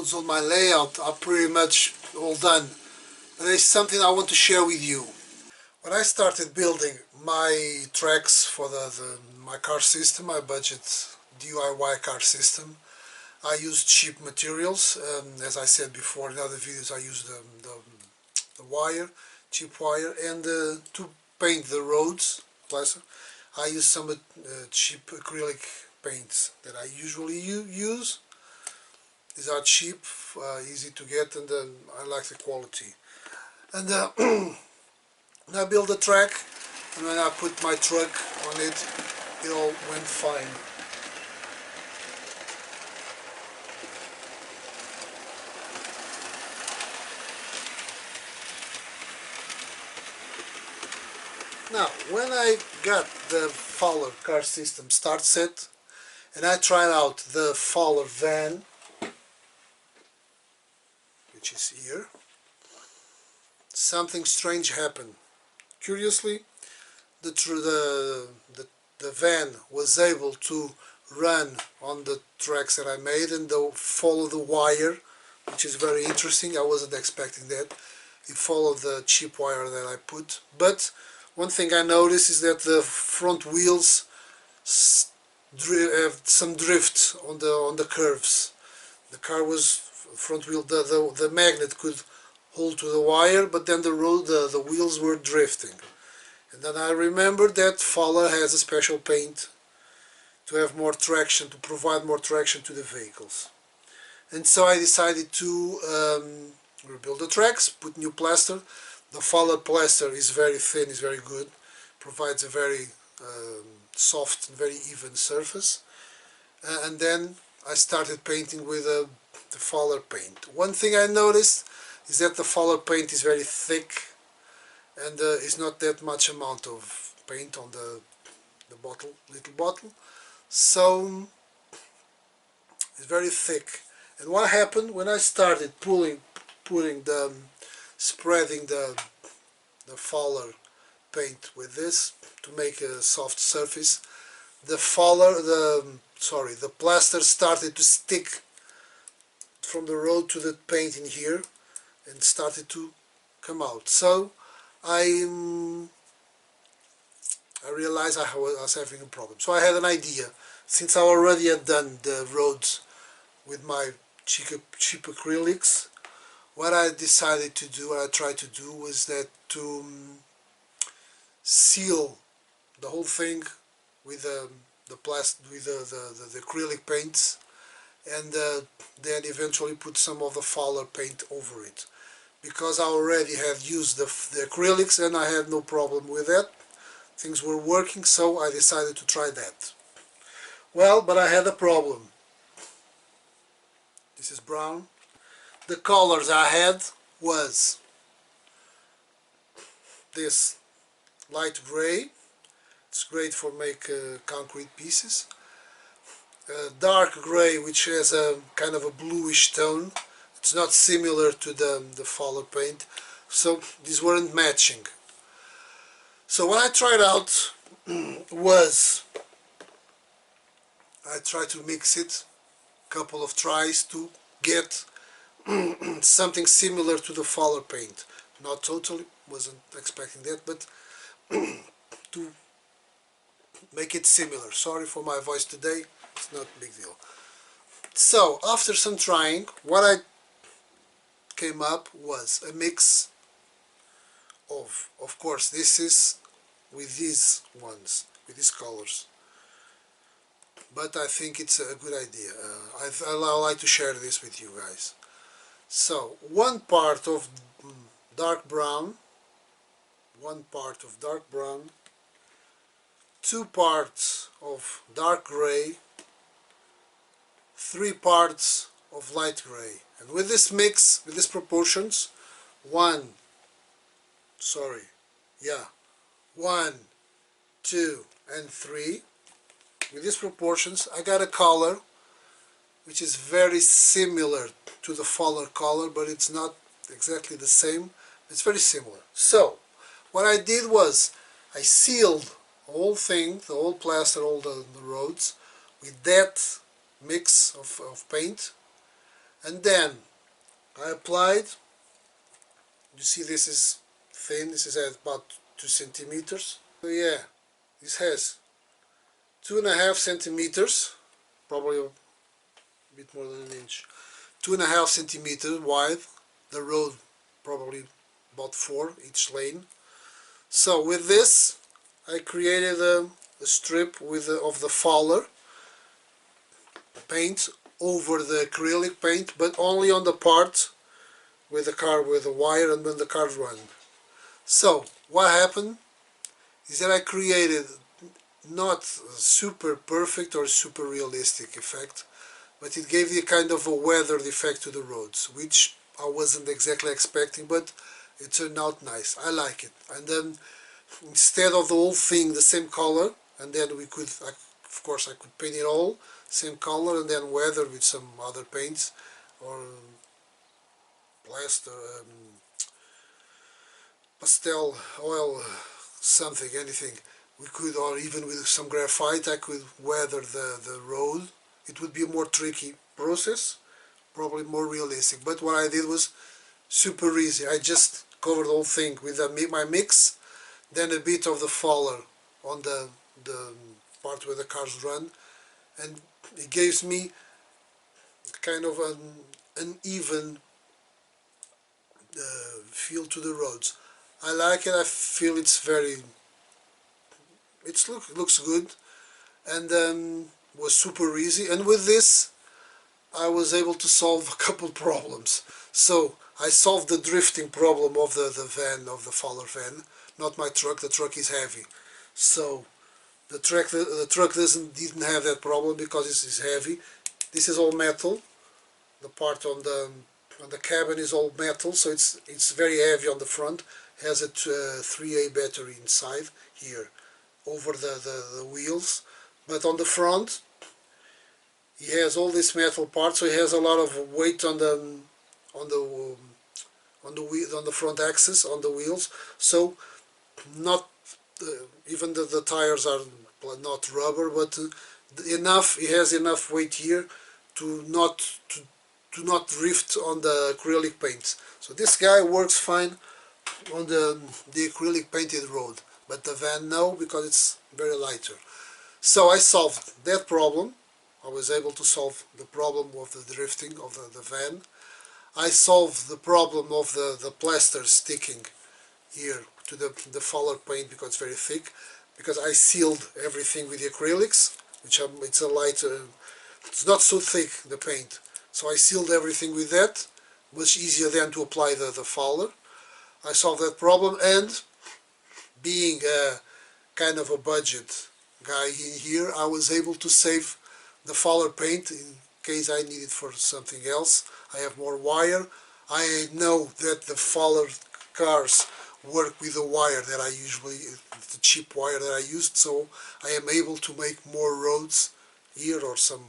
roads, all my layout are pretty much all done. But there's something I want to share with you. When I started building my tracks for my car system, my budget DIY car system, I used cheap materials. As I said before in other videos, I used the wire, cheap wire, and to paint the roads, I use some cheap acrylic paints that I usually use. These are cheap, easy to get, and I like the quality. And when I built the track, and when I put my truck on it, it all went fine. Now, when I got the Fowler car system start set, and I tried out the Fowler van, which is here, something strange happened. Curiously, the van was able to run on the tracks that I made and follow the wire, which is very interesting. I wasn't expecting that. It followed the cheap wire that I put. But one thing I noticed is that the front wheels have some drift on the curves. The car was front wheel. The magnet could hold to the wire, but then the wheels were drifting. And then I remembered that Fowler has a special paint to have more traction, to provide more traction to the vehicles. And so I decided to rebuild the tracks, put new plaster. The Fowler plaster is very thin, is very good, provides a very soft and very even surface. And then I started painting with the Fowler paint. One thing I noticed is that the Fowler paint is very thick, and is not that much amount of paint on the little bottle, so it's very thick. And what happened when I started spreading the Fowler paint with this to make a soft surface, the plaster started to stick from the road to the paint in here and started to come out. So I realized I was having a problem. So I had an idea. Since I already had done the roads with my cheap acrylics, what I decided to do, what I tried to do, was that to seal the whole thing with the acrylic paints, and then eventually put some of the Fowler paint over it. Because I already had used the acrylics and I had no problem with that. Things were working, so I decided to try that. Well, but I had a problem. This is brown. The colors I had was this light gray. It's great for make concrete pieces. Dark gray, which has a kind of a bluish tone. It's not similar to the Fowler paint, so these weren't matching. So what I tried out was, I tried to mix it, a couple of tries to get something similar to the Fowler paint. Not totally, wasn't expecting that, but to make it similar. Sorry for my voice today, it's not a big deal. So after some trying, what I came up was a mix of course this is with these ones, with these colors, but I think it's a good idea. I like to share this with you guys. So one part of dark brown, one part of dark brown, 2 parts of dark gray, 3 parts of light gray. And with this mix, with these proportions, 1, 2, and 3, with these proportions, I got a color which is very similar to the Fowler color, but it's not exactly the same. It's very similar. So what I did was I sealed the whole thing, the whole plaster, all the roads, with that mix of paint, And then I applied, you see this is thin, this is at about 2 centimeters. So yeah, this has 2.5 centimeters, probably a bit more than an inch, 2.5 centimeters wide, the road probably about 4 each lane. So with this I created a strip with of the Fowler paint over the acrylic paint, but only on the part with the car, with the wire, and when the car's running. So what happened is that I created not super perfect or super realistic effect, but it gave the kind of a weathered effect to the roads, which I wasn't exactly expecting, but it turned out nice. I like it. And then instead of the whole thing the same color, and then we could, of course I could paint it all same color and then weather with some other paints or plaster, pastel, oil, something, anything. We could, or even with some graphite, I could weather the road. It would be a more tricky process, probably more realistic. But what I did was super easy. I just covered the whole thing with my mix, then a bit of the Fowler on the part where the cars run, and it gives me kind of an even feel to the roads. I like it. I feel it's very, looks good, and was super easy. And with this I was able to solve a couple problems. So I solved the drifting problem of the van, of the Fowler van, not my truck. The truck is heavy, so the truck didn't have that problem because this is heavy. This is all metal. The part on the cabin is all metal, so it's very heavy on the front. Has a 3A battery inside here over the wheels, but on the front he has all this metal part, so he has a lot of weight on on the on the front axis on the wheels. So not even the tires are not rubber, but enough. He has enough weight here to not drift on the acrylic paints. So this guy works fine on the acrylic painted road, but the van no, because it's very lighter. So I solved that problem. I was able to solve the problem of the drifting of the van. I solved the problem of the plaster sticking here to the Fowler paint because it's very thick, because I sealed everything with the acrylics, which it's a light, it's not so thick, the paint. So I sealed everything with that, much easier then to apply the Fowler. I solved that problem, and being a kind of a budget guy in here, I was able to save the Fowler paint in case I need it for something else. I have more wire. I know that the Fowler cars work with the wire that I usually, the cheap wire that I used, so I am able to make more roads here, or some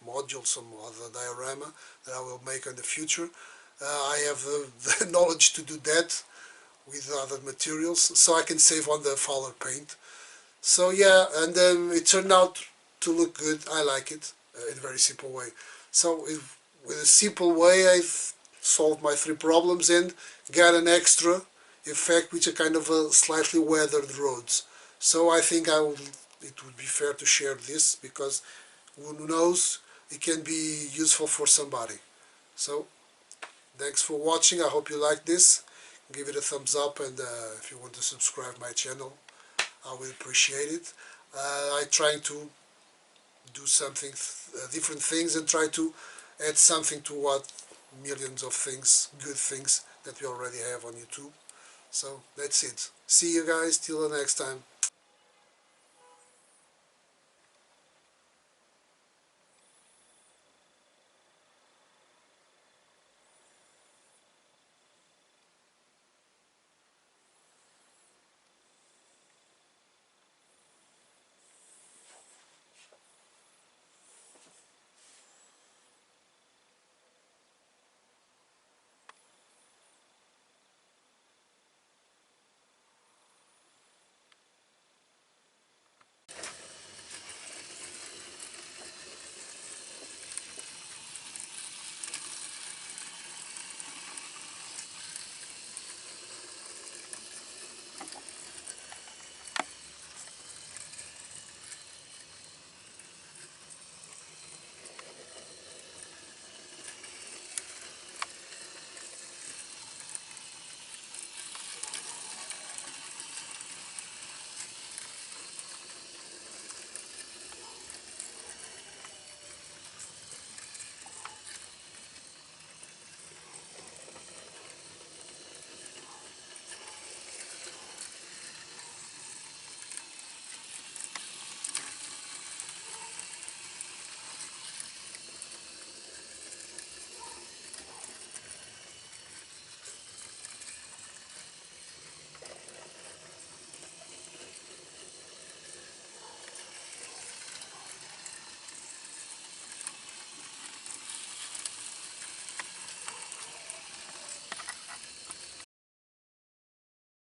module, some other diorama that I will make in the future. I have the knowledge to do that with other materials, so I can save on the Fowler paint. So yeah, and it turned out to look good. I like it in a very simple way. So with a simple way I've solved my 3 problems and got an extra effect, which are kind of a slightly weathered roads. So I think it would be fair to share this, because who knows, it can be useful for somebody. So thanks for watching. I hope you like this. Give it a thumbs up, and if you want to subscribe my channel, I will appreciate it. I'm trying to do something, different things, and try to add something to what millions of things, good things that we already have on YouTube. So that's it. See you guys till the next time.